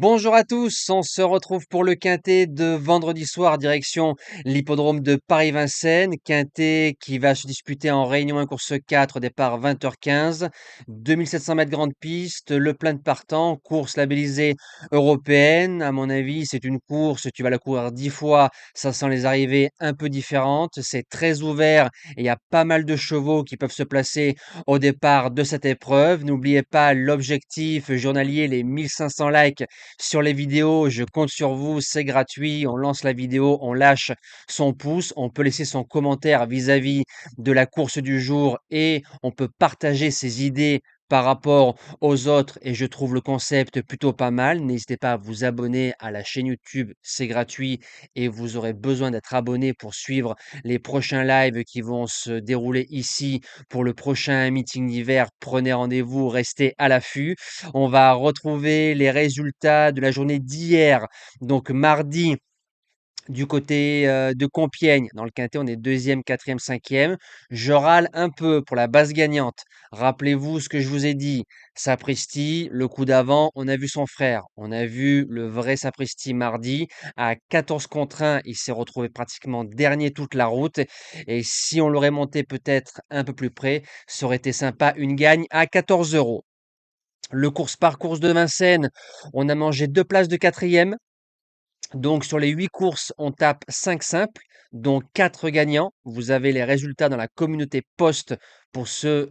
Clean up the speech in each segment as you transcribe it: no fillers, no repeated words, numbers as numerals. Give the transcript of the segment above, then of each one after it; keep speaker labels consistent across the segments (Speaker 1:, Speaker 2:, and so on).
Speaker 1: Bonjour à tous, on se retrouve pour le quintet de vendredi soir direction l'hippodrome de Paris-Vincennes. Quintet qui va se disputer en Réunion 1 course 4 au départ 20h15. 2700 mètres grande piste, le plein de partants, course labellisée européenne. À mon avis, c'est une course, tu vas la courir 10 fois, ça sent les arrivées un peu différentes. C'est très ouvert et il y a pas mal de chevaux qui peuvent se placer au départ de cette épreuve. N'oubliez pas l'objectif journalier, les 1500 likes sur les vidéos. Je compte sur vous, c'est gratuit. On lance la vidéo, on lâche son pouce, on peut laisser son commentaire vis-à-vis de la course du jour et on peut partager ses idées par rapport aux autres et je trouve le concept plutôt pas mal. N'hésitez pas à vous abonner à la chaîne YouTube, c'est gratuit et vous aurez besoin d'être abonné pour suivre les prochains lives qui vont se dérouler ici pour le prochain meeting d'hiver. Prenez rendez-vous, restez à l'affût. On va retrouver les résultats de la journée d'hier, donc mardi, du côté de Compiègne. Dans le quintet, on est deuxième, quatrième, cinquième. Je râle un peu pour la base gagnante. Rappelez-vous ce que je vous ai dit. Sapristi, le coup d'avant, on a vu son frère. On a vu le vrai Sapristi mardi. À 14 contre 1, il s'est retrouvé pratiquement dernier toute la route. Et si on l'aurait monté peut-être un peu plus près, ça aurait été sympa. Une gagne à 14 €. Le course par course de Vincennes, on a mangé 2 places de quatrième. Donc sur les 8 courses, on tape 5 simples, dont 4 gagnants. Vous avez les résultats dans la communauté post pour ceux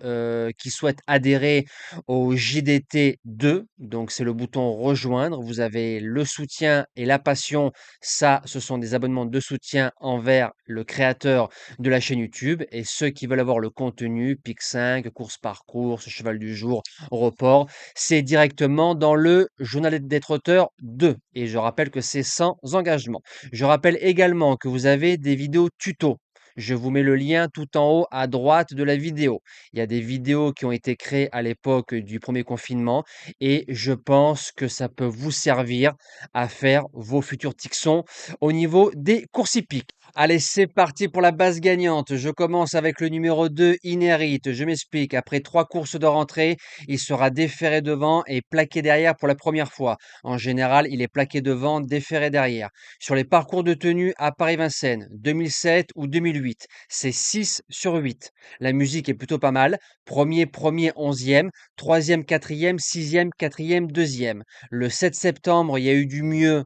Speaker 1: qui souhaitent adhérer au JDT 2. Donc c'est le bouton rejoindre. Vous avez le soutien et la passion. Ça, ce sont des abonnements de soutien envers le créateur de la chaîne YouTube. Et ceux qui veulent avoir le contenu, pic 5, course par course, cheval du jour, report, c'est directement dans le journal des trotteurs 2. Et je rappelle que c'est sans engagement. Je rappelle également que vous avez des vidéos tuto. Je vous mets le lien tout en haut à droite de la vidéo. Il y a des vidéos qui ont été créées à l'époque du premier confinement et je pense que ça peut vous servir à faire vos futurs Tixons au niveau des courses hippiques. Allez, c'est parti pour la base gagnante. Je commence avec le numéro 2, Inérit. Je m'explique. Après 3 courses de rentrée, il sera déféré devant et plaqué derrière pour la première fois. En général, il est plaqué devant, déféré derrière. Sur les parcours de tenue à Paris-Vincennes, 2007 ou 2008, c'est 6 sur 8. La musique est plutôt pas mal. Premier, premier, 11e, troisième, quatrième, sixième, quatrième, deuxième. Le 7 septembre, il y a eu du mieux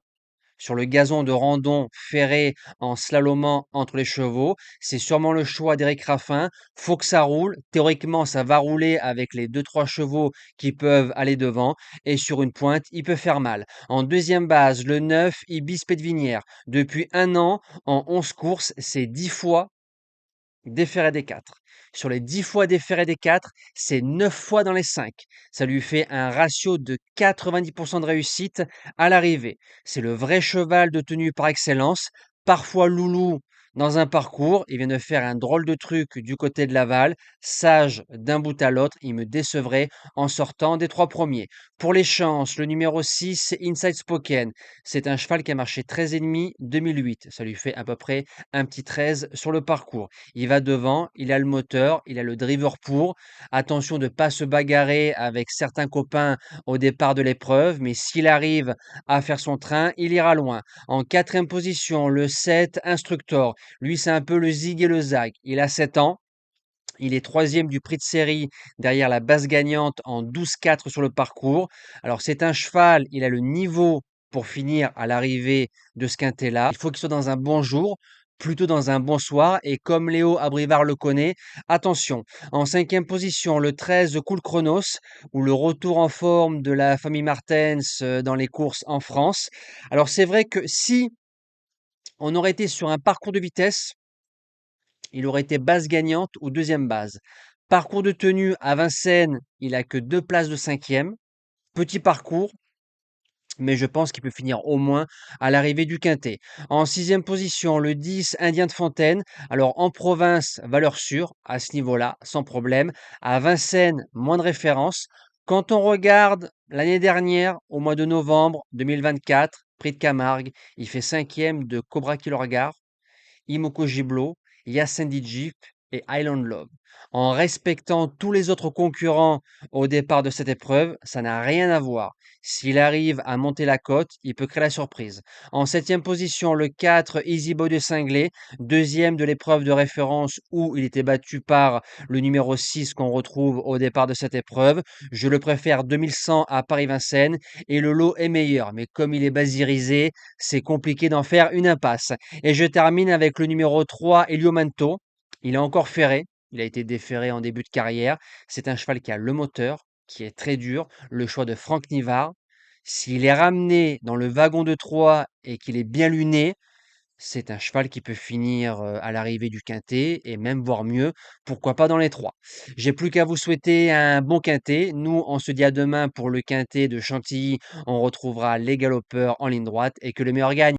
Speaker 1: sur le gazon de randon ferré en slalomant entre les chevaux. C'est sûrement le choix d'Éric Raffin. Faut que ça roule. Théoriquement, ça va rouler avec les deux trois chevaux qui peuvent aller devant. Et sur une pointe, il peut faire mal. En deuxième base, le 9, Ibis Pédevinière. Depuis un an, en 11 courses, c'est 10 fois déféré des 4. Sur les 10 fois déféré des 4, c'est 9 fois dans les 5. Ça lui fait un ratio de 90% de réussite à l'arrivée. C'est le vrai cheval de tenue par excellence. Parfois loulou dans un parcours. Il vient de faire un drôle de truc du côté de Laval. Sage d'un bout à l'autre. Il me décevrait en sortant des 3 premiers. Pour les chances, le numéro 6, c'est Inside Spoken. C'est un cheval qui a marché 13,5 2008. Ça lui fait à peu près un petit 13 sur le parcours. Il va devant, il a le moteur, il a le driver pour. Attention de ne pas se bagarrer avec certains copains au départ de l'épreuve, mais s'il arrive à faire son train, il ira loin. En quatrième position, le 7, Instructor. Lui, c'est un peu le zig et le zag. Il a 7 ans. Il est troisième du prix de série derrière la base gagnante en 12-4 sur le parcours. Alors c'est un cheval, il a le niveau pour finir à l'arrivée de ce quintet-là. Il faut qu'il soit dans un bon jour, plutôt dans un bon soir. Et comme Léo Abrivard le connaît, attention. En cinquième position, le 13 Cool Chronos, ou le retour en forme de la famille Martens dans les courses en France. Alors c'est vrai que si on aurait été sur un parcours de vitesse, il aurait été base gagnante ou deuxième base. Parcours de tenue à Vincennes, il a que 2 places de cinquième. Petit parcours, mais je pense qu'il peut finir au moins à l'arrivée du quintet. En sixième position, le 10 Indien de Fontaine. Alors en province, valeur sûre, à ce niveau-là, sans problème. À Vincennes, moins de référence. Quand on regarde l'année dernière, au mois de novembre 2024, Prix de Camargue, il fait cinquième de Cobra qui le regarde, Imoko Giblo, Yassine Djif, et Highland Love. En respectant tous les autres concurrents au départ de cette épreuve, ça n'a rien à voir. S'il arrive à monter la cote, il peut créer la surprise. En septième position, le 4 Easy Boy de Cinglé, deuxième de l'épreuve de référence où il était battu par le numéro 6 qu'on retrouve au départ de cette épreuve. Je le préfère 2100 à Paris-Vincennes et le lot est meilleur. Mais comme il est basirisé, c'est compliqué d'en faire une impasse. Et je termine avec le numéro 3 Eliomanto. Il est encore ferré, il a été déferré en début de carrière. C'est un cheval qui a le moteur, qui est très dur, le choix de Franck Nivard. S'il est ramené dans le wagon de 3 et qu'il est bien luné, c'est un cheval qui peut finir à l'arrivée du quintet et même voire mieux, pourquoi pas dans les 3. J'ai plus qu'à vous souhaiter un bon quintet. Nous, on se dit à demain pour le quintet de Chantilly. On retrouvera les galopeurs en ligne droite et que le meilleur gagne.